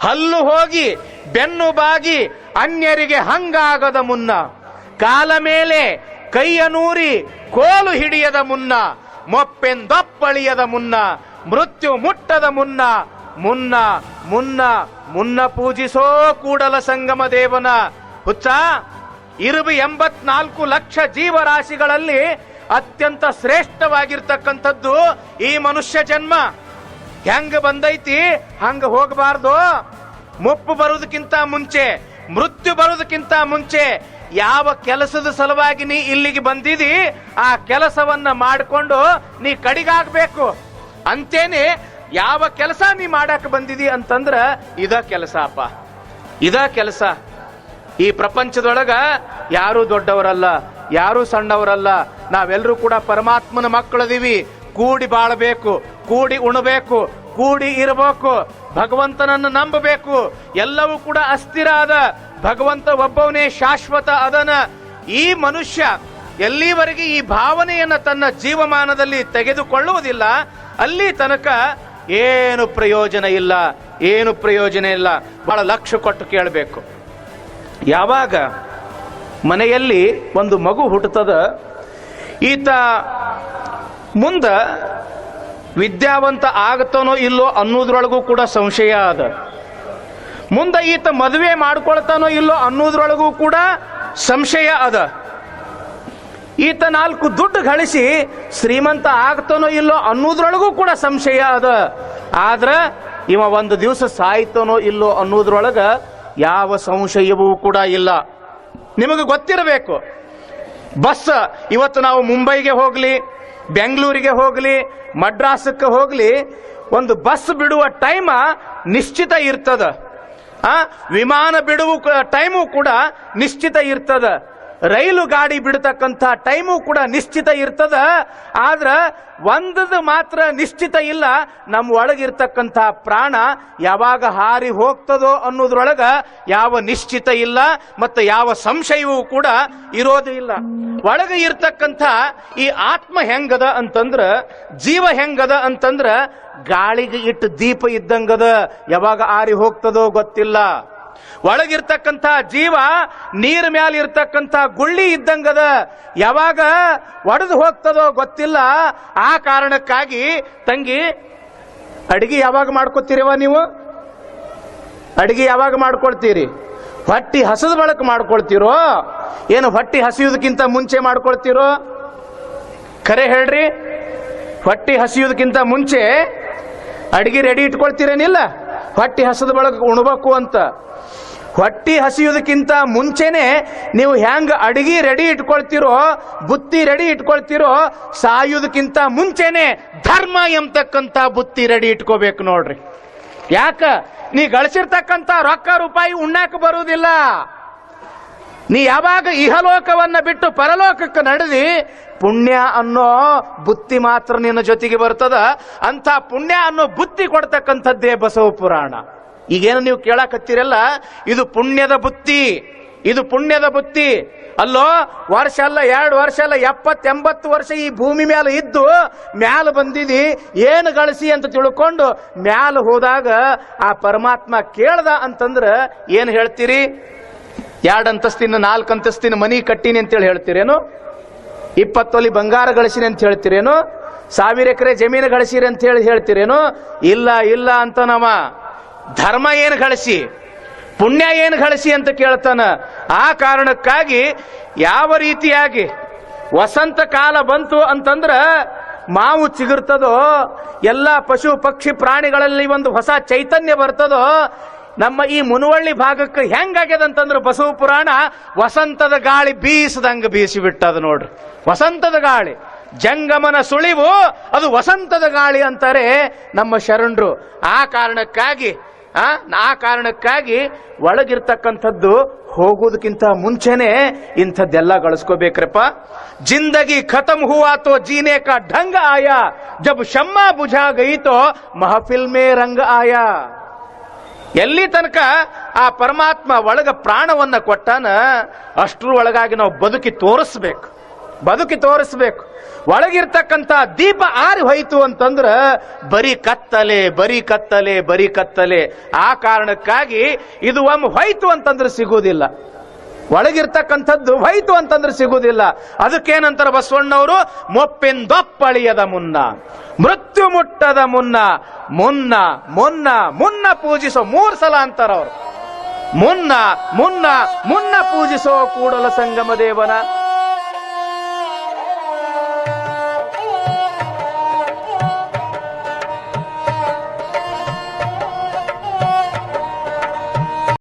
ಹಲ್ಲು ಹೋಗಿ ಬೆನ್ನು ಬಾಗಿ ಅನ್ಯರಿಗೆ ಹಂಗಾಗದ ಮುನ್ನ, ಕಾಲ ಮೇಲೆ ಕೈಯ ನೂರಿ ಕೋಲು ಹಿಡಿಯದ ಮುನ್ನ, ಮೊಪ್ಪೆಂದೊಪ್ಪಳಿಯದ ಮುನ್ನ, ಮೃತ್ಯು ಮುಟ್ಟದ ಮುನ್ನ, ಮುನ್ನ ಮುನ್ನ ಮುನ್ನ ಪೂಜಿಸೋ ಕೂಡಲ ಸಂಗಮ ದೇವನ. ಹುಚ್ಚ, 84 ಲಕ್ಷ ಜೀವರಾಶಿಗಳಲ್ಲಿ ಅತ್ಯಂತ ಶ್ರೇಷ್ಠವಾಗಿರ್ತಕ್ಕಂಥದ್ದು ಈ ಮನುಷ್ಯ ಜನ್ಮ. ಹೆಂಗ ಬಂದೈತಿ ಹಂಗ ಹೋಗಬಾರ್ದು. ಮುಪ್ಪು ಬರುವುದಕ್ಕಿಂತ ಮುಂಚೆ, ಮೃತ್ಯು ಬರುವುದಕ್ಕಿಂತ ಮುಂಚೆ ಯಾವ ಕೆಲಸದ ಸಲುವಾಗಿ ನೀ ಇಲ್ಲಿಗೆ ಬಂದಿದಿ ಆ ಕೆಲಸವನ್ನ ಮಾಡಿಕೊಂಡು ನೀ ಕಡಿಗಾಗಬೇಕು. ಅಂತೇನೆ ಯಾವ ಕೆಲಸ ನೀ ಮಾಡಕ್ ಬಂದಿದಿ ಅಂತಂದ್ರ ಇದ ಕೆಲಸ ಅಪ್ಪ, ಇದ ಕೆಲಸ. ಈ ಪ್ರಪಂಚದೊಳಗ ಯಾರು ದೊಡ್ಡವರಲ್ಲ, ಯಾರು ಸಣ್ಣವರಲ್ಲ. ನಾವೆಲ್ಲರೂ ಕೂಡ ಪರಮಾತ್ಮನ ಮಕ್ಕಳದೀವಿ. ಕೂಡಿ ಬಾಳಬೇಕು, ಕೂಡಿ ಉಣಬೇಕು, ಕೂಡಿ ಇರಬೇಕು, ಭಗವಂತನನ್ನು ನಂಬಬೇಕು. ಎಲ್ಲವೂ ಕೂಡ ಅಸ್ಥಿರ ಅದ, ಭಗವಂತ ಒಬ್ಬವನೇ ಶಾಶ್ವತ ಅದನ. ಈ ಮನುಷ್ಯ ಎಲ್ಲಿವರೆಗೆ ಈ ಭಾವನೆಯನ್ನ ತನ್ನ ಜೀವಮಾನದಲ್ಲಿ ತೆಗೆದುಕೊಳ್ಳುವುದಿಲ್ಲ ಅಲ್ಲಿ ತನಕ ಏನು ಪ್ರಯೋಜನ ಇಲ್ಲ, ಏನು ಪ್ರಯೋಜನ ಇಲ್ಲ. ಬಹಳ ಲಕ್ಷ್ಯ ಕೊಟ್ಟು ಕೇಳಬೇಕು. ಯಾವಾಗ ಮನೆಯಲ್ಲಿ ಒಂದು ಮಗು ಹುಟ್ಟುತ್ತದ, ಈತ ಮುಂದ ವಿದ್ಯಾವಂತ ಆಗತಾನೋ ಇಲ್ಲೋ ಅನ್ನೋದ್ರೊಳಗೂ ಕೂಡ ಸಂಶಯ ಅದ. ಮುಂದೆ ಈತ ಮದುವೆ ಮಾಡ್ಕೊಳ್ತಾನೋ ಇಲ್ಲೋ ಅನ್ನೋದ್ರೊಳಗೂ ಕೂಡ ಸಂಶಯ ಅದ. ಈತ 4 ದುಡ್ಡು ಗಳಿಸಿ ಶ್ರೀಮಂತ ಆಗ್ತಾನೋ ಇಲ್ಲೋ ಅನ್ನೋದ್ರೊಳಗೂ ಕೂಡ ಸಂಶಯ ಅದ. ಆದ್ರ ಇವ ಒಂದು ದಿವಸ ಸಾಯ್ತಾನೋ ಇಲ್ಲೋ ಅನ್ನೋದ್ರೊಳಗ ಯಾವ ಸಂಶಯವೂ ಕೂಡ ಇಲ್ಲ. ನಿಮಗೆ ಗೊತ್ತಿರಬೇಕು, ಬಸ್ ಇವತ್ತು ನಾವು ಮುಂಬೈಗೆ ಹೋಗ್ಲಿ, ಬೆಂಗಳೂರಿಗೆ ಹೋಗ್ಲಿ, ಮಡ್ರಾಸಕ್ಕೆ ಹೋಗ್ಲಿ, ಒಂದು ಬಸ್ ಬಿಡುವ ಟೈಮ ನಿಶ್ಚಿತ ಇರ್ತದ. ವಿಮಾನ ಬಿಡುವ ಟೈಮು ಕೂಡ ನಿಶ್ಚಿತ ಇರ್ತದ. ರೈಲು ಗಾಡಿ ಬಿಡತಕ್ಕಂಥ ಟೈಮು ಕೂಡ ನಿಶ್ಚಿತ ಇರ್ತದ. ಆದ್ರ ಒಂದದು ಮಾತ್ರ ನಿಶ್ಚಿತ ಇಲ್ಲ, ನಮ್ಮ ಒಳಗಿರ್ತಕ್ಕಂಥ ಪ್ರಾಣ ಯಾವಾಗ ಹಾರಿ ಹೋಗ್ತದೋ ಅನ್ನೋದ್ರೊಳಗ ಯಾವ ನಿಶ್ಚಿತ ಇಲ್ಲ, ಮತ್ತೆ ಯಾವ ಸಂಶಯವೂ ಕೂಡ ಇರೋದು ಇಲ್ಲ. ಒಳಗೆ ಇರ್ತಕ್ಕಂಥ ಈ ಆತ್ಮ ಹೆಂಗದ ಅಂತಂದ್ರ, ಜೀವ ಹೆಂಗದ ಅಂತಂದ್ರ ಗಾಳಿಗೆ ಇಟ್ಟು ದೀಪ ಇದ್ದಂಗದ, ಯಾವಾಗ ಆರಿ ಹೋಗ್ತದೋ ಗೊತ್ತಿಲ್ಲ. ಒಳಗಿರ್ತಕ್ಕಂಥ ಜೀವ ನೀರ್ ಮ್ಯಾಲ ಇರ್ತಕ್ಕಂಥ ಗುಳ್ಳಿ ಇದ್ದಂಗದ, ಯಾವಾಗ ಒಡೆದು ಹೋಗ್ತದೋ ಗೊತ್ತಿಲ್ಲ. ಆ ಕಾರಣಕ್ಕಾಗಿ ತಂಗಿ, ಅಡಿಗೆ ಯಾವಾಗ ಮಾಡ್ಕೊತೀರಿವ ನೀವು? ಅಡಿಗೆ ಯಾವಾಗ ಮಾಡ್ಕೊಳ್ತೀರಿ? ಹೊಟ್ಟಿ ಹಸದ ಬಳಕ ಮಾಡ್ಕೊಳ್ತೀರೋ ಏನು ಹೊಟ್ಟಿ ಹಸಿಯುವುದಕ್ಕಿಂತ ಮುಂಚೆ ಮಾಡ್ಕೊಳ್ತೀರೋ? ಖರೆ ಹೇಳ್ರಿ, ಹೊಟ್ಟಿ ಹಸಿಯುವುದಕ್ಕಿಂತ ಮುಂಚೆ ಅಡಿಗೆ ರೆಡಿ ಇಟ್ಕೊಳ್ತೀರೇನಿಲ್ಲ? ಹೊಟ್ಟಿ ಹಸದ ಬಳಕ ಉಣ್ಬೇಕು ಅಂತ. ಹೊಟ್ಟಿ ಹಸಿಯುವುದಕ್ಕಿಂತ ಮುಂಚೆನೆ ನೀವು ಹೆಂಗ ಅಡಿಗೆ ರೆಡಿ ಇಟ್ಕೊಳ್ತಿರೋ, ಬುತ್ತಿ ರೆಡಿ ಇಟ್ಕೊಳ್ತಿರೋ, ಸಾಯುವುದಕ್ಕಿಂತ ಮುಂಚೆನೆ ಧರ್ಮ ಎಂಬತಕ್ಕಂಥ ಬುತ್ತಿ ರೆಡಿ ಇಟ್ಕೋಬೇಕು ನೋಡ್ರಿ. ಯಾಕ? ನೀ ಗಳಿಸಿರ್ತಕ್ಕಂಥ ರೊಕ್ಕ ರೂಪಾಯಿ ಉಣ್ಣಾಕ ಬರುವುದಿಲ್ಲ. ನೀ ಯಾವಾಗ ಇಹಲೋಕವನ್ನ ಬಿಟ್ಟು ಪರಲೋಕಕ್ಕೆ ನಡೆದಿ ಪುಣ್ಯ ಅನ್ನೋ ಬುತ್ತಿ ಮಾತ್ರ ನಿನ್ನ ಜೊತೆಗೆ ಬರ್ತದ. ಅಂತ ಪುಣ್ಯ ಅನ್ನೋ ಬುತ್ತಿ ಕೊಡ್ತಕ್ಕಂಥದ್ದೇ ಬಸವ ಪುರಾಣ. ಈಗೇನು ನೀವು ಕೇಳಕತ್ತೀರಲ್ಲ, ಇದು ಪುಣ್ಯದ ಬುತ್ತಿ, ಇದು ಪುಣ್ಯದ ಬುತ್ತಿ. ಅಲ್ಲೋ, ವರ್ಷ ಅಲ್ಲ, 2 ವರ್ಷ ಅಲ್ಲ, 70-80 ವರ್ಷ ಈ ಭೂಮಿ ಮೇಲೆ ಇದ್ದು ಮ್ಯಾಲ ಬಂದಿದಿ, ಏನು ಗಳಿಸಿ ಅಂತ ತಿಳ್ಕೊಂಡು ಮ್ಯಾಲ ಹೋದಾಗ ಆ ಪರಮಾತ್ಮ ಕೇಳ್ದ ಅಂತಂದ್ರ ಏನ್ ಹೇಳ್ತೀರಿ? 2 ಅಂತಸ್ತಿನ 4 ಅಂತಸ್ತಿನ ಮನಿ ಕಟ್ಟಿನಿ ಅಂತೇಳಿ ಹೇಳ್ತೀರೇನು? 20 ತೊಲಿ ಬಂಗಾರ ಗಳಿಸಿನಿ ಅಂತ ಹೇಳ್ತೀರೇನು? 1000 ಎಕರೆ ಜಮೀನು ಗಳಿಸಿರಿ ಅಂತ ಹೇಳ್ತೀರೇನು? ಇಲ್ಲ ಇಲ್ಲ ಅಂತ ನಮ್ಮ ಧರ್ಮ ಏನು ಗಳಿಸಿ, ಪುಣ್ಯ ಏನು ಗಳಿಸಿ ಅಂತ ಕೇಳ್ತಾನ. ಆ ಕಾರಣಕ್ಕಾಗಿ ಯಾವ ರೀತಿಯಾಗಿ ವಸಂತ ಕಾಲ ಬಂತು ಅಂತಂದ್ರ ಮಾವು ಚಿಗುರ್ತದೋ, ಎಲ್ಲ ಪಶು ಪಕ್ಷಿ ಪ್ರಾಣಿಗಳಲ್ಲಿ ಒಂದು ಹೊಸ ಚೈತನ್ಯ ಬರ್ತದೋ, ನಮ್ಮ ಈ ಮುನವಳ್ಳಿ ಭಾಗಕ್ಕೆ ಹೆಂಗಾಗ್ಯದಂತಂದ್ರ ಬಸವ ಪುರಾಣ ವಸಂತದ ಗಾಳಿ ಬೀಸದಂಗ ಬೀಸಿ ಬಿಟ್ಟದ ನೋಡ್ರಿ. ವಸಂತದ ಗಾಳಿ, ಜಂಗಮನ ಸುಳಿವು ಅದು ವಸಂತದ ಗಾಳಿ ಅಂತಾರೆ ನಮ್ಮ ಶರಣರು. ಆ ಕಾರಣಕ್ಕಾಗಿ ಒಳಗಿರ್ತಕ್ಕಂಥದ್ದು ಹೋಗೋದಕ್ಕಿಂತ ಮುಂಚೆನೆ ಇಂಥದ್ದೆಲ್ಲ ಗಳಿಸ್ಕೋಬೇಕ್ರಪ್ಪ. ಜಿಂದಗಿ ಖತಮ್ ಹುವಾ ತೋ ಜೀನೆ ಕಾ ಢಂಗ ಆಯಾ, ಜಬ್ ಶಮ್ಮಾ ಬುझा ಗಯಿ ತೋ ಮಹಫಿಲ್ ಮೇ ರಂಗ ಆಯಾ. ಎಲ್ಲಿ ತನಕ ಆ ಪರಮಾತ್ಮ ಒಳಗ ಪ್ರಾಣವನ್ನ ಕೊಟ್ಟಾನ ಅಷ್ಟ್ರ ಒಳಗಾಗಿ ನಾವು ಬದುಕಿ ತೋರಿಸ್ಬೇಕು. ಬದುಕಿ ತೋರಿಸ್ಬೇಕು. ಒಳಗಿರ್ತಕ್ಕಂಥ ದೀಪ ಆರಿ ಹೋಯ್ತು ಅಂತಂದ್ರ ಬರೀ ಕತ್ತಲೆ ಬರೀ ಕತ್ತಲೆ ಬರೀ ಕತ್ತಲೆ. ಆ ಕಾರಣಕ್ಕಾಗಿ ಇದು ಒಮ್ಮೆ ಹೋಯ್ತು ಅಂತಂದ್ರೆ ಸಿಗುವುದಿಲ್ಲ, ಒಳಗಿರ್ತಕ್ಕಂಥದ್ದು ಹೋಯ್ತು ಅಂತಂದ್ರೆ ಸಿಗುವುದಿಲ್ಲ. ಅದಕ್ಕೇನಂತಾರ ಬಸವಣ್ಣವರು, ಮೊಪ್ಪಿಂದೊಪ್ಪಳಿಯದ ಮುನ್ನ ಮೃತ್ಯು ಮುಟ್ಟದ ಮುನ್ನ ಮುನ್ನ ಮುನ್ನ ಮುನ್ನ ಪೂಜಿಸೋ 3 ಸಲ ಅಂತಾರ ಅವರು. ಮುನ್ನ ಮುನ್ನ ಮುನ್ನ ಪೂಜಿಸೋ ಕೂಡಲ ಸಂಗಮ ದೇವನ.